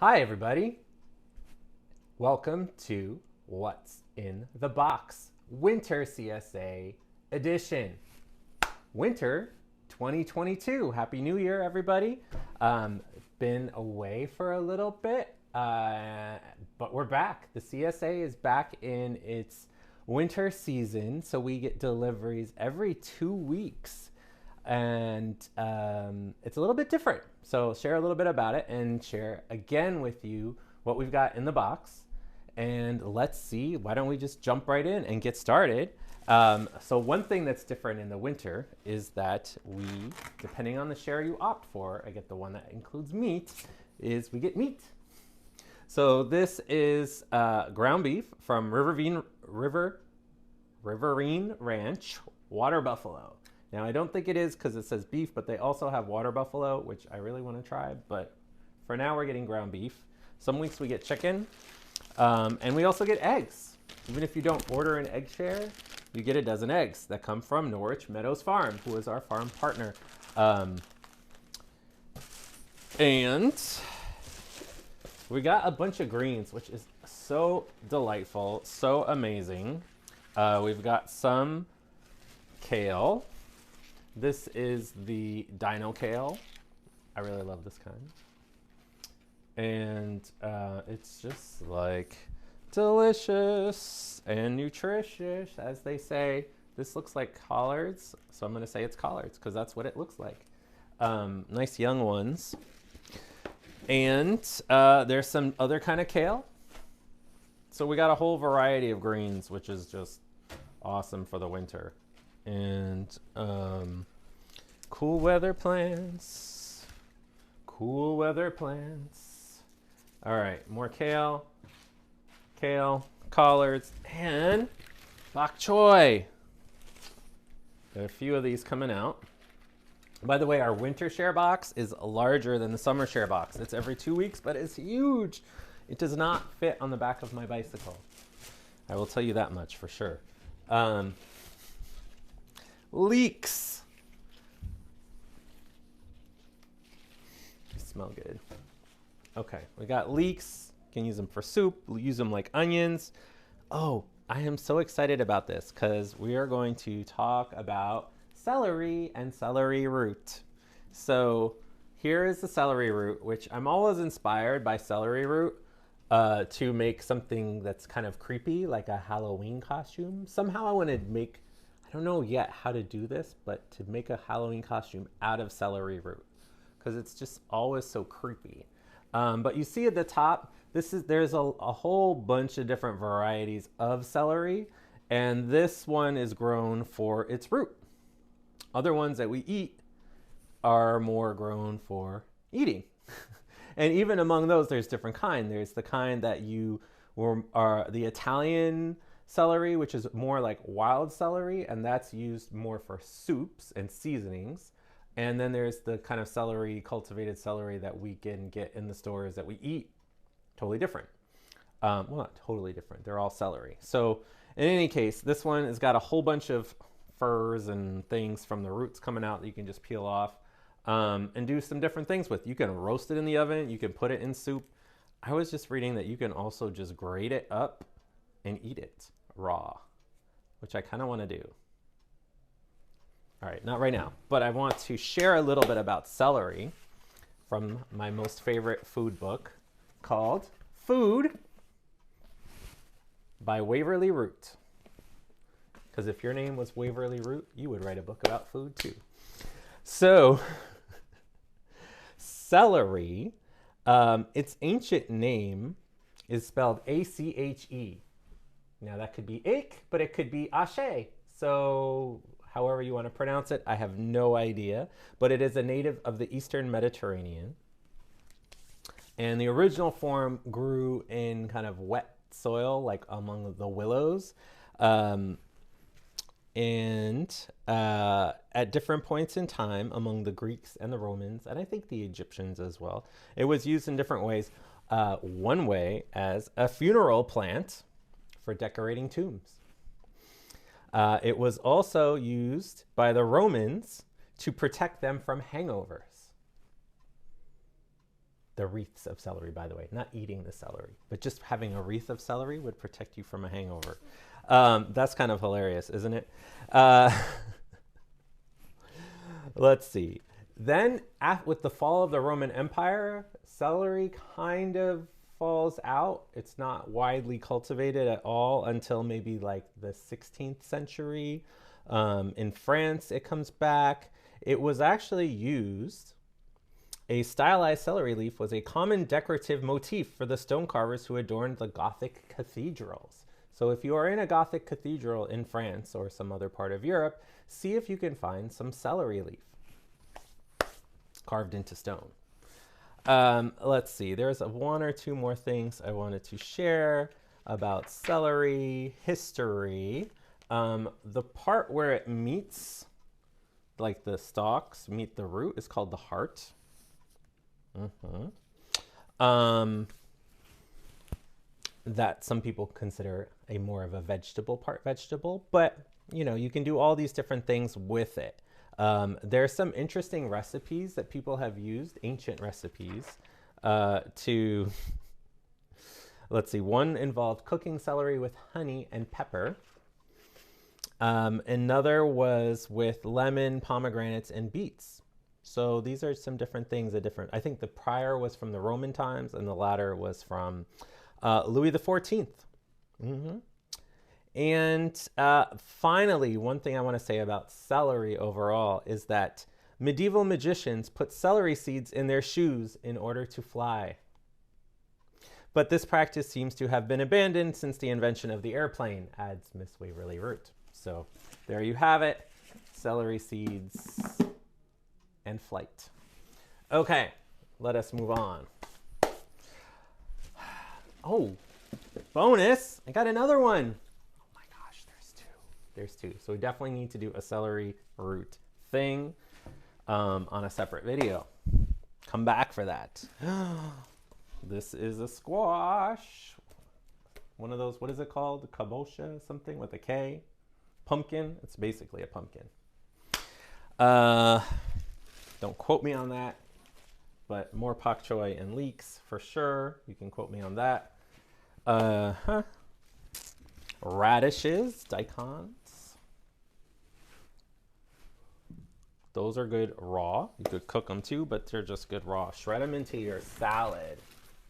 Hi, everybody. Welcome to What's in the Box, Winter CSA edition. Winter 2022. Happy New Year, everybody. Been away for a little bit, but we're back. The CSA is back in its winter season, so we get deliveries every 2 weeks. And it's a little bit different. So share a little bit about it and share again with you what we've got in the box. And let's see, why don't we just jump right in and get started? So one thing that's different in the winter is that we, depending on the share you opt for, I get the one that includes meat, is we get meat. So this is ground beef from Riverine Ranch, Water Buffalo. Now, I don't think it is because it says beef, but they also have water buffalo, which I really want to try. But for now, we're getting ground beef. Some weeks we get chicken. And we also get eggs. Even if you don't order an egg share, you get a dozen eggs that come from Norwich Meadows Farm, who is our farm partner. And we got a bunch of greens, which is so delightful, so amazing. We've got some kale. This is the dino kale. I really love this kind. And it's just like delicious and nutritious, as they say. This looks like collards, so I'm going to say it's collards because that's what it looks like. Nice young ones. And there's some other kind of kale. So we got a whole variety of greens, which is just awesome for the winter. And cool weather plants. Cool weather plants. All right, more kale, collards, and bok choy. There are a few of these coming out. By the way, our winter share box is larger than the summer share box. It's every 2 weeks, but it's huge. It does not fit on the back of my bicycle. I will tell you that much for sure. Leeks. They smell good. Okay, we got leeks. Can use them for soup. We'll use them like onions. Oh, I am so excited about this because we are going to talk about celery and celery root. So here is the celery root, which I'm always inspired by celery root to make something that's kind of creepy, like a Halloween costume. Somehow I want to make, I don't know yet how to do this, but to make a Halloween costume out of celery root because it's just always so creepy. But you see at the top, there's a whole bunch of different varieties of celery, and this one is grown for its root. Other ones that we eat are more grown for eating. And even among those, there's different kind. There's the kind that are the Italian celery, which is more like wild celery, and that's used more for soups and seasonings. And then there's the kind of celery, cultivated celery that we can get in the stores that we eat. Totally different. Well, not totally different. They're all celery. So in any case, this one has got a whole bunch of furs and things from the roots coming out that you can just peel off and do some different things with. You can roast it in the oven. You can put it in soup. I was just reading that you can also just grate it up and eat it raw, which I kind of want to do. All right, not right now, but I want to share a little bit about celery from my most favorite food book called Food by Waverly Root. Because if your name was Waverly Root, you would write a book about food too. So, celery, its ancient name is spelled A-C-H-E. Now that could be ache, but it could be ashe. So however you want to pronounce it, I have no idea. But it is a native of the Eastern Mediterranean. And the original form grew in kind of wet soil, like among the willows. And at different points in time among the Greeks and the Romans, and I think the Egyptians as well, it was used in different ways. One way as a funeral plant for decorating tombs. It was also used by the Romans to protect them from hangovers. The wreaths of celery, by the way, not eating the celery, but just having a wreath of celery would protect you from a hangover. That's kind of hilarious, isn't it? Let's see. Then, with the fall of the Roman Empire, celery kind of falls out. It's not widely cultivated at all until maybe like the 16th century. In France, it comes back. It was actually used. A stylized celery leaf was a common decorative motif for the stone carvers who adorned the Gothic cathedrals. So if you are in a Gothic cathedral in France or some other part of Europe, see if you can find some celery leaf carved into stone. Let's see, there's one or two more things I wanted to share about celery history. The part where it meets, like the stalks meet the root, is called the heart. That some people consider a more of a part vegetable, but you know, you can do all these different things with it. There's some interesting recipes that people have used, ancient recipes, to, let's see, one involved cooking celery with honey and pepper. Another was with lemon, pomegranates, and beets. So these are some different things, I think the prior was from the Roman times and the latter was from Louis the 14th. And finally, one thing I want to say about celery overall is that medieval magicians put celery seeds in their shoes in order to fly. But this practice seems to have been abandoned since the invention of the airplane, adds Miss Waverly Root. So there you have it, celery seeds and flight. Okay, let us move on. Oh, bonus, I got another one. Oh my gosh, there's two. So we definitely need to do a celery root thing on a separate video. Come back for that. This is a squash. One of those, what is it called? Kabocha, something with a K. Pumpkin, it's basically a pumpkin. Don't quote me on that, but more pak choi and leeks for sure. You can quote me on that. Radishes, daikons. Those are good raw. You could cook them too, but they're just good raw. Shred them into your salad.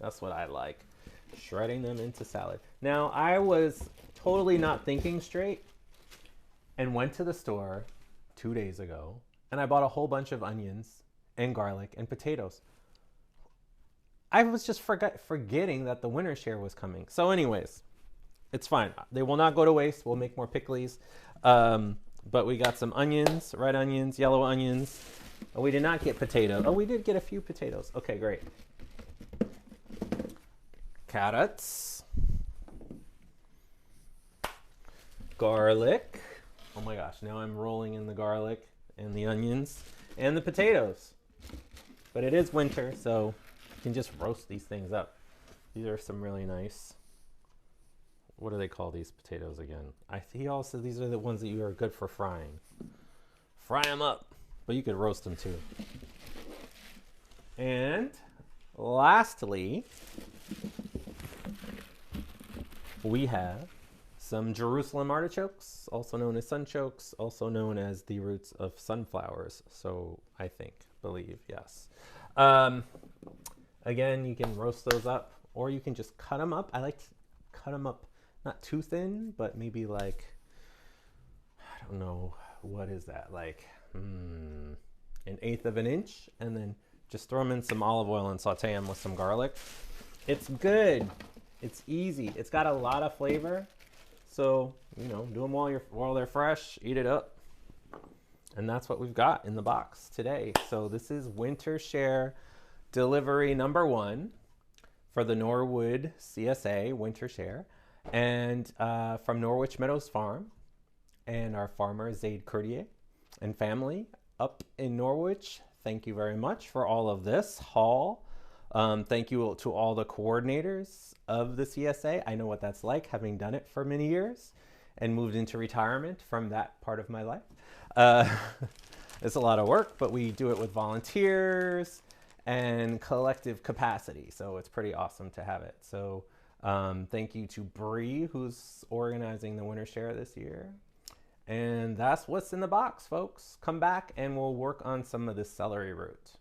That's what I like. Shredding them into salad. Now, I was totally not thinking straight and went to the store 2 days ago and I bought a whole bunch of onions and garlic and potatoes. I was just forgetting that the winter share was coming. So anyways, it's fine. They will not go to waste. We'll make more pickles. But we got some onions, red onions, yellow onions. Oh, we did not get potatoes. Oh, we did get a few potatoes. Okay, great. Carrots. Garlic. Oh my gosh, now I'm rolling in the garlic and the onions and the potatoes. But it is winter, so you can just roast these things up. These are some really nice, what do they call these potatoes again? He also, these are the ones that you are good for frying. Fry them up, but you could roast them too. And lastly, we have some Jerusalem artichokes, also known as sunchokes, also known as the roots of sunflowers. So I believe, yes. Again, you can roast those up or you can just cut them up. I like to cut them up, not too thin, but maybe like, I don't know, what is that? Like an 1/8 of an inch, and then just throw them in some olive oil and saute them with some garlic. It's good. It's easy. It's got a lot of flavor. So, you know, do them while they're fresh, eat it up. And that's what we've got in the box today. So this is winter share delivery number 1 for the Norwood CSA winter share, and from Norwich Meadows Farm and our farmer Zaid Courtier and family up in Norwich. Thank you very much for all of this haul. Thank you to all the coordinators of the CSA. I know what that's like, having done it for many years and moved into retirement from that part of my life. It's a lot of work, but we do it with volunteers and collective capacity. So it's pretty awesome to have it. So thank you to Bree, who's organizing the winter share this year. And that's what's in the box, folks. Come back and we'll work on some of this celery root.